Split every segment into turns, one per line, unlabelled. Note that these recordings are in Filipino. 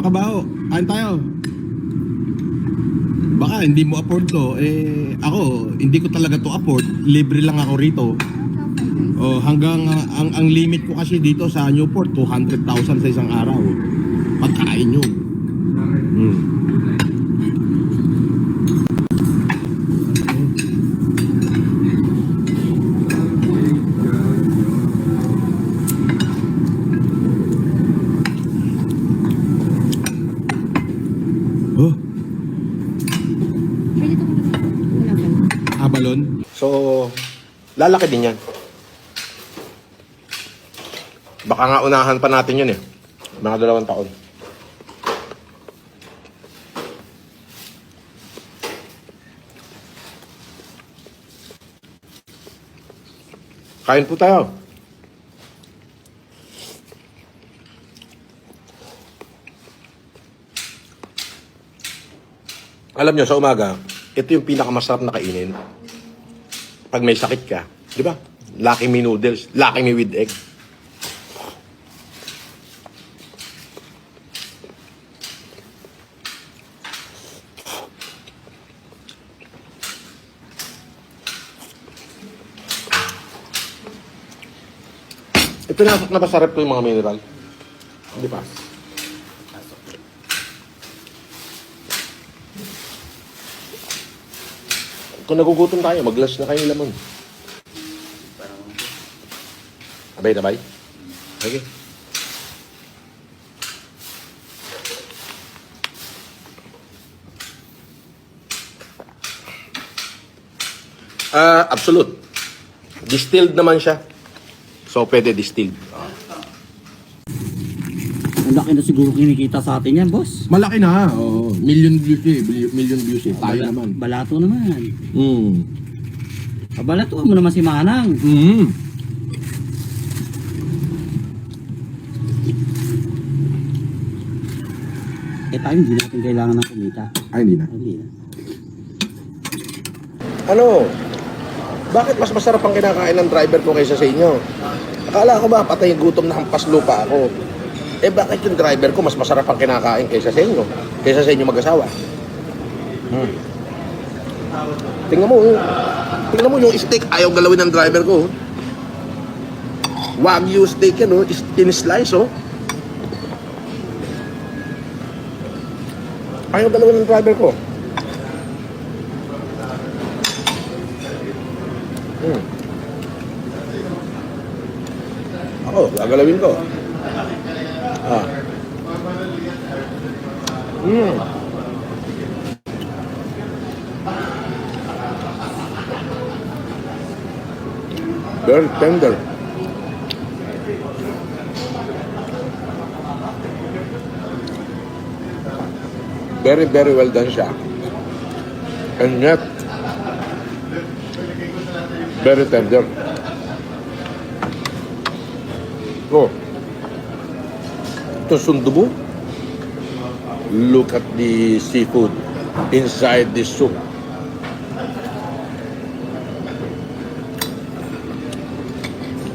kabaho. Kain tayo. Baka hindi mo afford to. Ako, hindi ko talaga to afford. Libre lang ako rito. Hanggang ang limit ko kasi dito sa Newport 200,000 sa isang araw. Pagkain yun. Balon.
So, lalaki din yan. Baka nga unahan pa natin yun eh. Mga 2 taon. Kain po tayo. Alam nyo, sa umaga, ito yung pinakamasarap na kainin. Pag may sakit ka, di ba? Lucky Me noodles, Lucky Me with egg. Ito na napasarap ko yung mga mineral. Di ba? Kung nagugutom tayo, mag-glass na kayo ng lamon. Abay. Okay. Absolute. Distilled naman siya. So, pwede distilled.
Ang laki na siguro kinikita sa atin yan, boss.
Malaki na. Million views eh. Million views eh. Tayo naman.
Balato naman. Pabalatuan mo naman si Manang. Tayo hindi natin kailangan ng kumita.
Ay, hindi na.
Hindi na.
Ano? Bakit mas masarap ang kinakain ng driver ko kaysa sa inyo? Akala ko ba patay gutom na hampas lupa ako? Bakit yung driver ko mas masarap ang kinakain kaysa sa inyo? Kaysa sa inyo mag-asawa? Tingnan mo yung steak, ayaw galawin ng driver ko. Wagyu steak yan, tin-slice, Ayaw galawin ng driver ko. Ako, gagalawin ko. Very tender. Very, very well done siya. And yet, very tender. Ito sundubu. Look at the seafood inside this soup.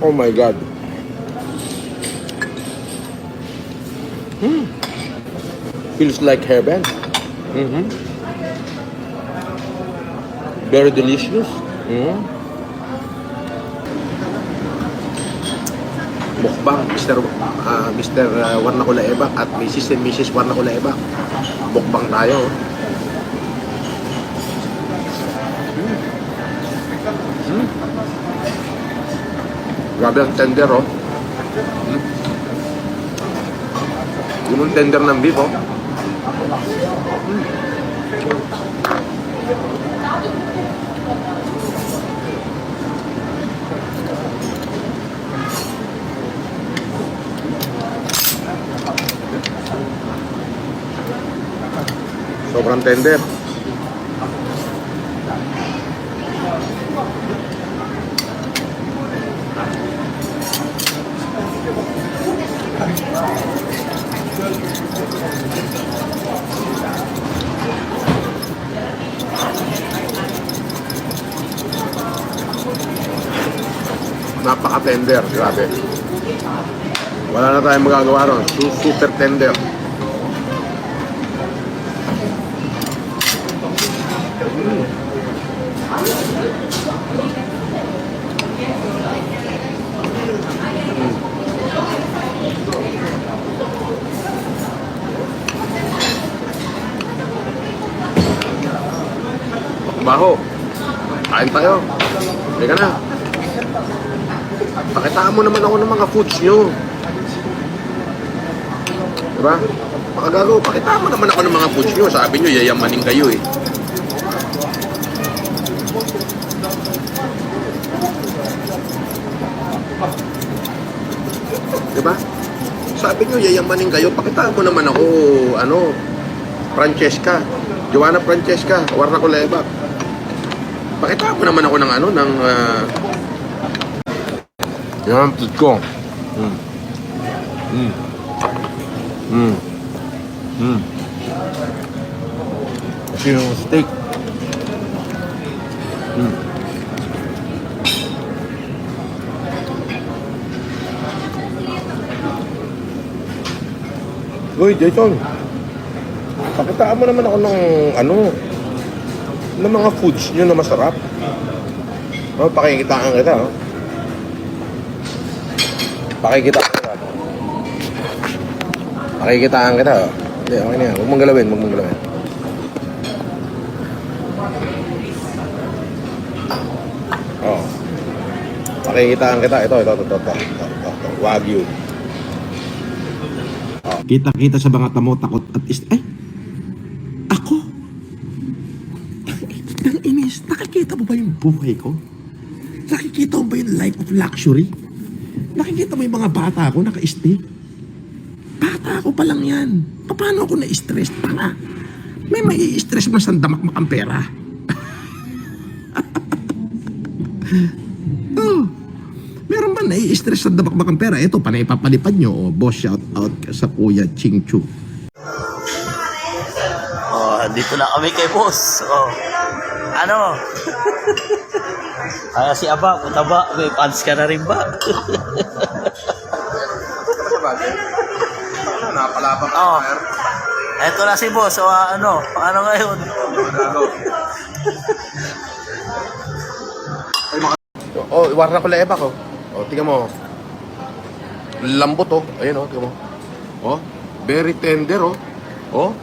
Oh my God. Feels like heaven. Very delicious. Mukbang, Mr. Warna Kulaebak at Mrs. and Mrs. Warna Kulaebak. Mukbang tayo. Grabe ang tender, Yung tender ng beef, sobrang tender. Napaka-tender, grabe. Wala na tayong magagawa ron. Super tender. Baho. Kain tayo. Teka na. Pakitaan mo naman ako ng mga foods nyo. Diba? Makagago, pakitaan mo naman ako ng mga foods nyo. Sabi nyo, yayamanin kayo eh. Diba? Sabi nyo, yayamanin kayo. Pakitaan mo naman ako, Francesca. Joanna Francesca, Warna Kuleba. Pakitaan mo naman ako ng yan, food ko. Kasi yung steak. Uy, Jason. Pakitaan mo naman ako ng ng mga foods nyo na masarap. Pakikitaan kita, oh. Pakikitaan kita. Pakikitaan kita, oh. Hindi, okay na yan. Huwag mong galawin, huwag mong galawin. Oh. Pakikitaan kita. Ito. Wagyu.
Kita-kita sa mga tamo, takot at ay, ako? Ang inis, nakikita mo ba yung buhay ko? Nakikita mo ba yung life of luxury? Nakikita mo yung mga bata ko naka-stay? Bata ko pa lang yan. Paano ako na-stress? Tanga. May i-stress mo sa damakmak ang pera. Oh. Meron ba nai-stress sa damakmak ang pera? Ito, panay papalipad nyo. Oh, boss, shout out sa Kuya Ching Chu.
Dito na kami kay boss. Ano? Kaya si Aba, puta ba? May fans ka na rin ba?
Napalabang
Oo. Eto na si boss. Ano ngayon?
Warna Kuleba ko. Tingnan mo. Lambot, oh. Ayun, oh. Tingnan mo. Oh, very tender, oh. Oh.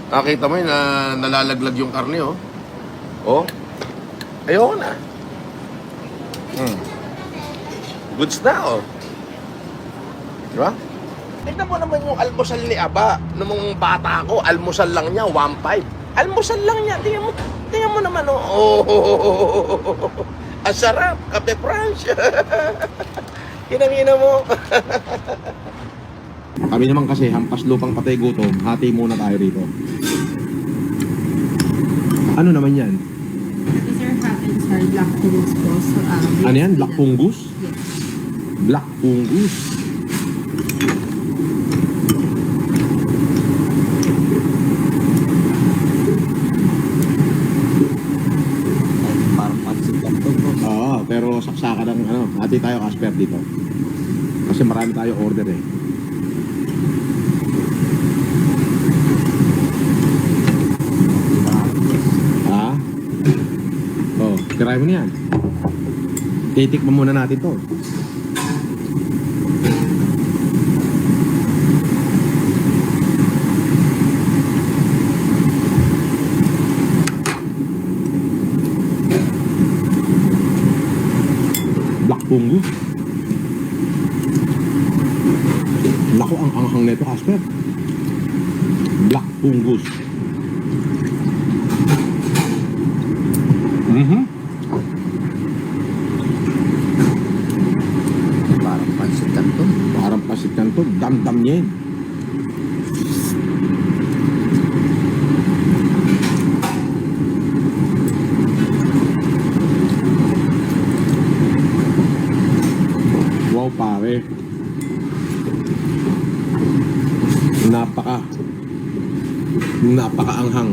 Nakita mo yun na nalalaglag yung karne, oh. Oh. Ayoko na. Goods na, oh. Diba? Tignan mo naman yung almusal ni Aba. Nung bata ko, almusal lang niya, 1.5. Almusal lang niya. Tingnan mo naman, oh. Ang sarap. Kape French. Kinangina mo.
Kami naman kasi, hampas lupang patay gutom, hati muna tayo rito. Ano naman yan?
These are hot and sour black fungus po. So,
Ano yan? Black fungus?
Yes.
Black fungus.
Parang pansit lang to, boss.
Oo, pero saksakan ng hati tayo Casper dito. Kasi marami tayo order eh. Ha? Oh, try mo niyan. Titikman muna natin to. Black fungus. Lako ang anghang nito, Casper. Black fungus.
Parang pansit lang to.
Parang pasit kan to, dam-dam niya yun. Wow, pare. Napaka-anghang.